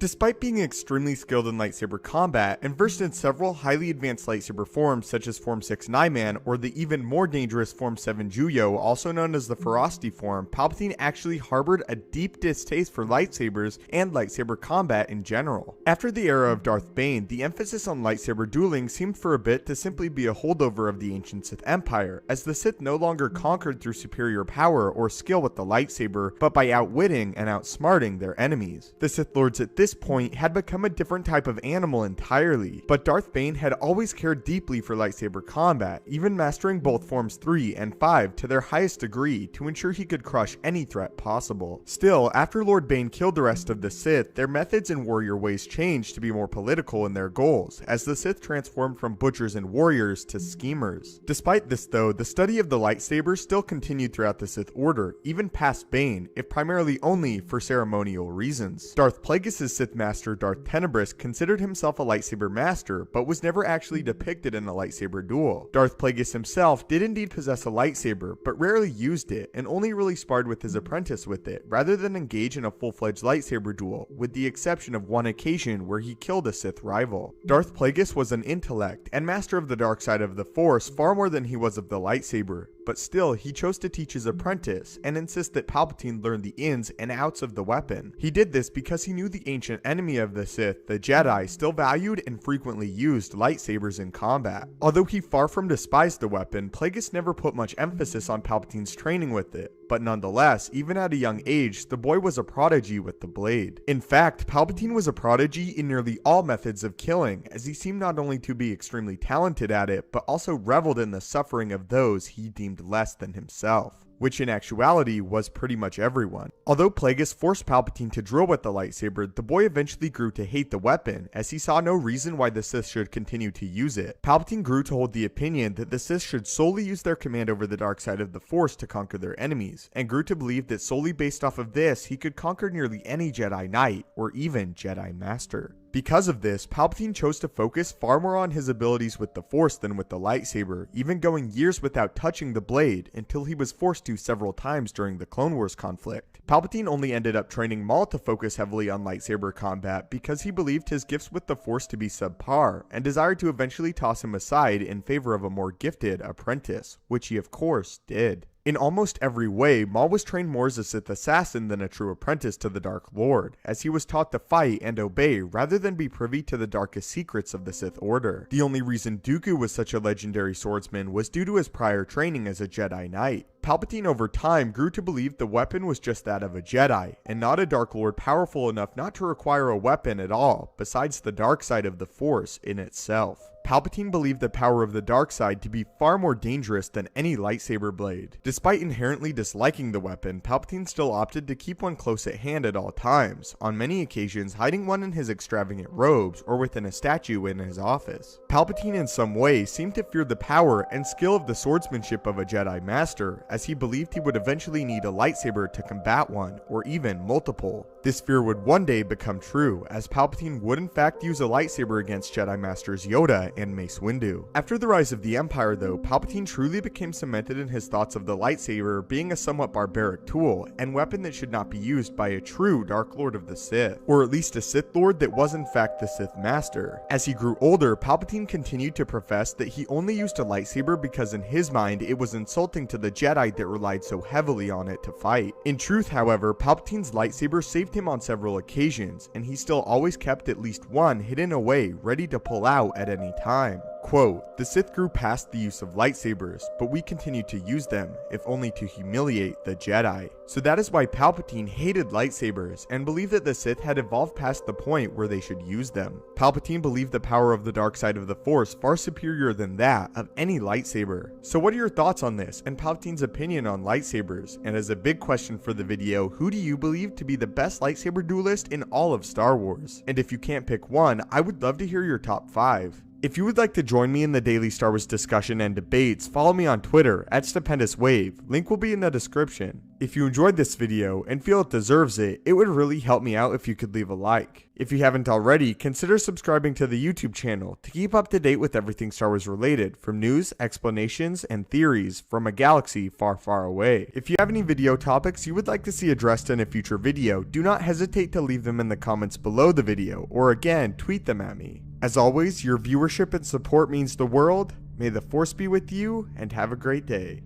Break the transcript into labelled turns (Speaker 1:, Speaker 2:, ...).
Speaker 1: Despite being extremely skilled in lightsaber combat and versed in several highly advanced lightsaber forms such as Form 6 Naiman or the even more dangerous Form 7 Juyo, also known as the Ferocity form, Palpatine actually harbored a deep distaste for lightsabers and lightsaber combat in general. After the era of Darth Bane, the emphasis on lightsaber dueling seemed for a bit to simply be a holdover of the ancient Sith Empire, as the Sith no longer conquered through superior power or skill with the lightsaber, but by outwitting and outsmarting their enemies. The Sith Lords at this point had become a different type of animal entirely, but Darth Bane had always cared deeply for lightsaber combat, even mastering both Forms 3 and 5 to their highest degree to ensure he could crush any threat possible. Still, after Lord Bane killed the rest of the Sith, their methods and warrior ways changed to be more political in their goals, as the Sith transformed from butchers and warriors to schemers. Despite this though, the study of the lightsaber still continued throughout the Sith Order, even past Bane, if primarily only for ceremonial reasons. Darth Plagueis' Sith master Darth Tenebris considered himself a lightsaber master, but was never actually depicted in a lightsaber duel. Darth Plagueis himself did indeed possess a lightsaber, but rarely used it, and only really sparred with his apprentice with it, rather than engage in a full-fledged lightsaber duel, with the exception of one occasion where he killed a Sith rival. Darth Plagueis was an intellect, and master of the dark side of the Force far more than he was of the lightsaber. But still, he chose to teach his apprentice, and insist that Palpatine learn the ins and outs of the weapon. He did this because he knew the ancient enemy of the Sith, the Jedi, still valued and frequently used lightsabers in combat. Although he far from despised the weapon, Plagueis never put much emphasis on Palpatine's training with it. But nonetheless, even at a young age, the boy was a prodigy with the blade. In fact, Palpatine was a prodigy in nearly all methods of killing, as he seemed not only to be extremely talented at it, but also reveled in the suffering of those he deemed less than himself, which in actuality was pretty much everyone. Although Plagueis forced Palpatine to drill with the lightsaber, the boy eventually grew to hate the weapon, as he saw no reason why the Sith should continue to use it. Palpatine grew to hold the opinion that the Sith should solely use their command over the dark side of the Force to conquer their enemies, and grew to believe that solely based off of this, he could conquer nearly any Jedi Knight, or even Jedi Master. Because of this, Palpatine chose to focus far more on his abilities with the Force than with the lightsaber, even going years without touching the blade until he was forced to several times during the Clone Wars conflict. Palpatine only ended up training Maul to focus heavily on lightsaber combat because he believed his gifts with the Force to be subpar, and desired to eventually toss him aside in favor of a more gifted apprentice, which he of course did. In almost every way, Maul was trained more as a Sith assassin than a true apprentice to the Dark Lord, as he was taught to fight and obey rather than be privy to the darkest secrets of the Sith Order. The only reason Dooku was such a legendary swordsman was due to his prior training as a Jedi Knight. Palpatine over time grew to believe the weapon was just that of a Jedi, and not a Dark Lord powerful enough not to require a weapon at all, besides the dark side of the Force in itself. Palpatine believed the power of the dark side to be far more dangerous than any lightsaber blade. Despite inherently disliking the weapon, Palpatine still opted to keep one close at hand at all times, on many occasions hiding one in his extravagant robes or within a statue in his office. Palpatine in some way seemed to fear the power and skill of the swordsmanship of a Jedi Master, as he believed he would eventually need a lightsaber to combat one, or even multiple. This fear would one day become true, as Palpatine would in fact use a lightsaber against Jedi Masters Yoda and Mace Windu. After the rise of the Empire though, Palpatine truly became cemented in his thoughts of the lightsaber being a somewhat barbaric tool, and weapon that should not be used by a true Dark Lord of the Sith, or at least a Sith Lord that was in fact the Sith Master. As he grew older, Palpatine continued to profess that he only used a lightsaber because in his mind it was insulting to the Jedi that relied so heavily on it to fight. In truth, however, Palpatine's lightsaber saved him on several occasions, and he still always kept at least one hidden away, ready to pull out at any time. Quote, "The Sith grew past the use of lightsabers, but we continued to use them, if only to humiliate the Jedi." So that is why Palpatine hated lightsabers, and believed that the Sith had evolved past the point where they should use them. Palpatine believed the power of the dark side of the Force far superior than that of any lightsaber. So what are your thoughts on this, and Palpatine's opinion on lightsabers? And as a big question for the video, who do you believe to be the best lightsaber duelist in all of Star Wars? And if you can't pick one, I would love to hear your top 5. If you would like to join me in the daily Star Wars discussion and debates, follow me on Twitter at @stupendouswave, link will be in the description. If you enjoyed this video and feel it deserves it, it would really help me out if you could leave a like. If you haven't already, consider subscribing to the YouTube channel to keep up to date with everything Star Wars related, from news, explanations, and theories from a galaxy far, far away. If you have any video topics you would like to see addressed in a future video, do not hesitate to leave them in the comments below the video, or again, tweet them at me. As always, your viewership and support means the world. May the Force be with you, and have a great day.